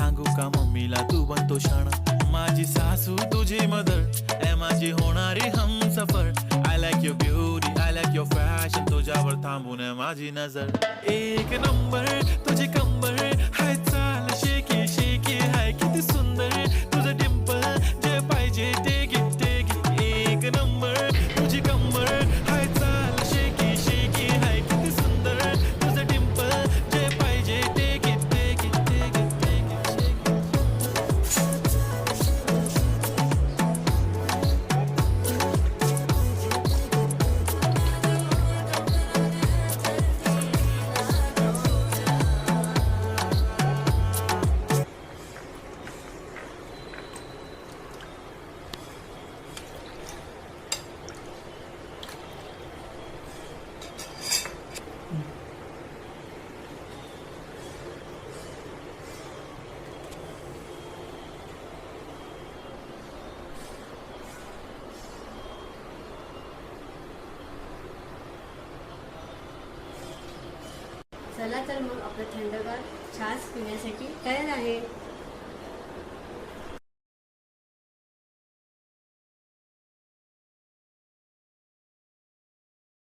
सांगू का मम्मीला तू बनतो क्षण, माझी सासू तुझी मदर ए माझी होणारी Humsafar. I like your beauty, I like your fashion, तुझ्यावर थांबून आहे माझी नजर. एक नंबर तुझी कंबर हाय, चाल शेकी शेकी हाय, किती सुंदर तुझं डिंपल, जे पाहिजे ते घे ते घे. एक नंबर तुझी कंबर हाय, चाल शेकी शेकी हाय, किती सुंदर तुझं डिंपल, जे पाहिजे ते घे ते घे ते घे ते घे. चला तर मग आपलं थंडगार छास पिण्यासाठी तयार आहे.